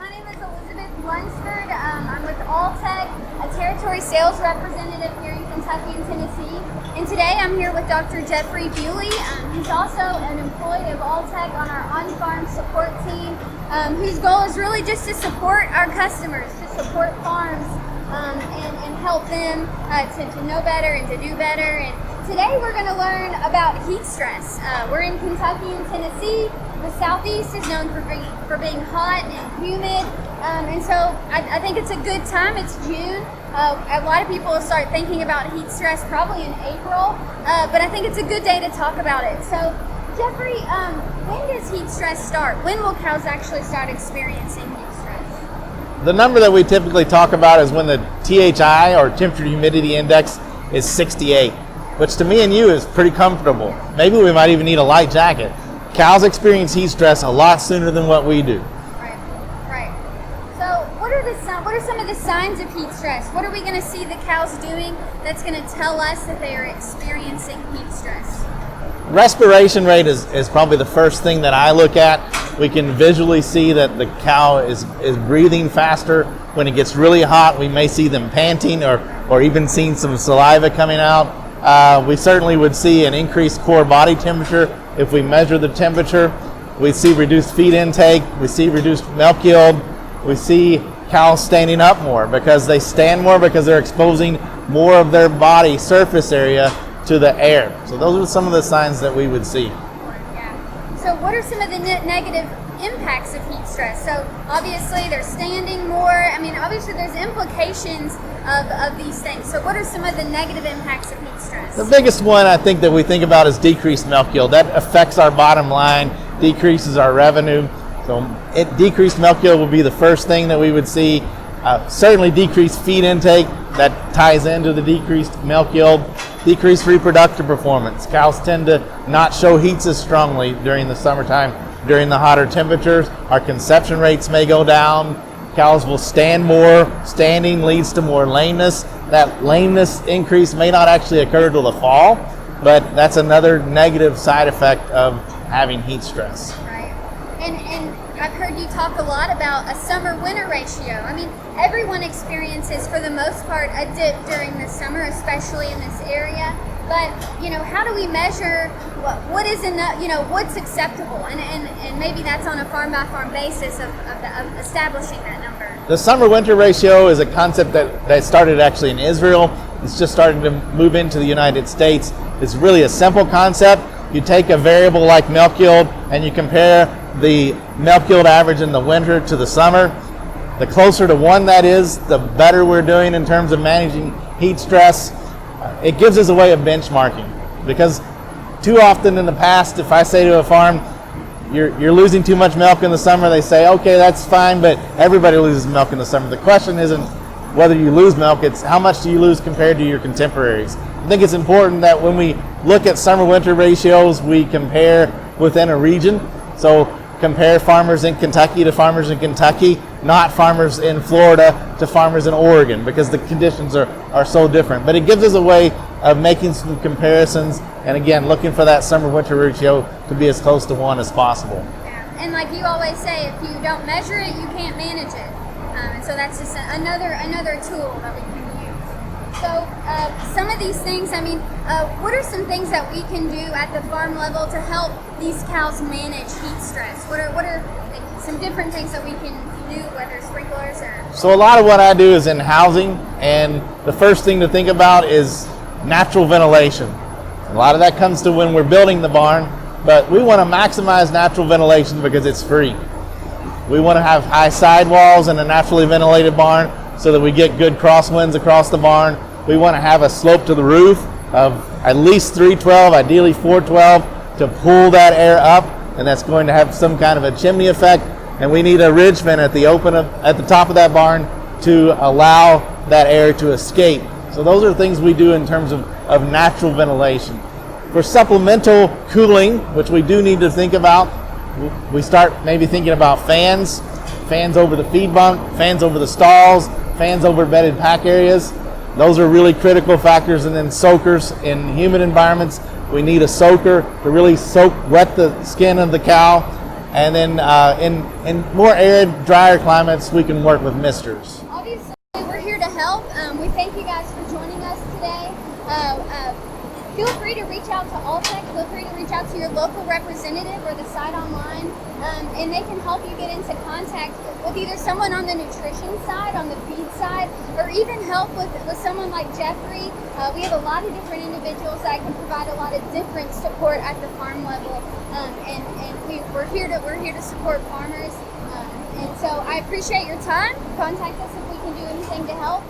My name is Elizabeth Lunsford. I'm with Alltech, a territory sales representative here in Kentucky and Tennessee. And today I'm here with Dr. Jeffrey Bewley. He's also an employee of Alltech on our on-farm support team, whose goal is really just to support our customers, to support farms and help them to know better and to do better. And today we're going to learn about heat stress. We're in Kentucky and Tennessee. The Southeast is known for being hot and humid, and so I think it's a good time. It's June. A lot of people will start thinking about heat stress probably in April, but I think it's a good day to talk about it. So, Jeffrey, when does heat stress start? When will cows actually start experiencing heat stress? The number that we typically talk about is when the THI, or temperature humidity index, is 68, which to me and you is pretty comfortable. Maybe we might even need a light jacket. Cows experience heat stress a lot sooner than what we do. Right. So what are some of the signs of heat stress? What are we going to see the cows doing that's going to tell us that they are experiencing heat stress? Respiration rate is probably the first thing that I look at. We can visually see that the cow is breathing faster. When it gets really hot, we may see them panting or even seeing some saliva coming out. We certainly would see an increased core body temperature if we measure the temperature. We see reduced feed intake, we see reduced milk yield, we see cows standing up more because they stand more because they're exposing more of their body surface area to the air. So those are some of the signs that we would see. Yeah. So what are some of the negative impacts of heat stress? So obviously they're standing more. I mean, obviously there's implications of these things. So what are some of the negative impacts of heat stress? The biggest one I think that we think about is decreased milk yield. That affects our bottom line, decreases our revenue. So decreased milk yield would be the first thing that we would see. Certainly decreased feed intake, that ties into the decreased milk yield. Decreased reproductive performance. Cows tend to not show heats as strongly during the summertime. During the hotter temperatures, our conception rates may go down. Cows will stand more. Standing leads to more lameness. That lameness increase may not actually occur till the fall, but that's another negative side effect of having heat stress. Right. And I've heard you talk a lot about a summer-winter ratio. I mean, everyone experiences, for the most part, a dip during the summer, especially in this area. But, how do we measure what is enough, what's acceptable? And maybe that's on a farm-by-farm basis of establishing that number. The summer-winter ratio is a concept that started actually in Israel. It's just starting to move into the United States. It's really a simple concept. You take a variable like milk yield and you compare the milk yield average in the winter to the summer. The closer to 1 that is, the better we're doing in terms of managing heat stress. It gives us a way of benchmarking, because too often in the past, if I say to a farm, you're losing too much milk in the summer, they say, okay, that's fine, but everybody loses milk in the summer. The question isn't whether you lose milk, it's how much do you lose compared to your contemporaries. I think it's important that when we look at summer-winter ratios, we compare within a region. So compare farmers in Kentucky to farmers in Kentucky, not farmers in Florida to farmers in Oregon, because the conditions are so different. But it gives us a way of making some comparisons, and again, looking for that summer-winter ratio to be as close to 1 as possible. Yeah. And like you always say, if you don't measure it, you can't manage it. And so that's just another tool that we can use. So some of these things, what are some things that we can do at the farm level to help these cows manage heat stress? What are some different things that we can do, whether sprinklers or... So a lot of what I do is in housing, and the first thing to think about is natural ventilation. A lot of that comes to when we're building the barn, but we want to maximize natural ventilation because it's free. We want to have high sidewalls and a naturally ventilated barn so that we get good crosswinds across the barn. We want to have a slope to the roof of at least 312, ideally 412, to pull that air up, and that's going to have some kind of a chimney effect. And we need a ridge vent at the top of that barn to allow that air to escape. So those are things we do in terms of natural ventilation. For supplemental cooling, which we do need to think about, we start maybe thinking about fans over the feed bunk, fans over the stalls, fans over bedded pack areas. Those are really critical factors. And then soakers in humid environments. We need a soaker to really wet the skin of the cow. And then in more arid, drier climates, we can work with misters. Obviously, we're here to help. We thank you guys for joining us today. Feel free to reach out to Alltech. Feel free to reach out to your local representative or the site online, and they can help you get into contact with either someone on the nutrition side, on the feed side, or even help with someone like Jeffrey. We have a lot of different individuals that can provide a lot of different support at the farm level, and we're here to support farmers. And so I appreciate your time. Contact us if we can do anything to help.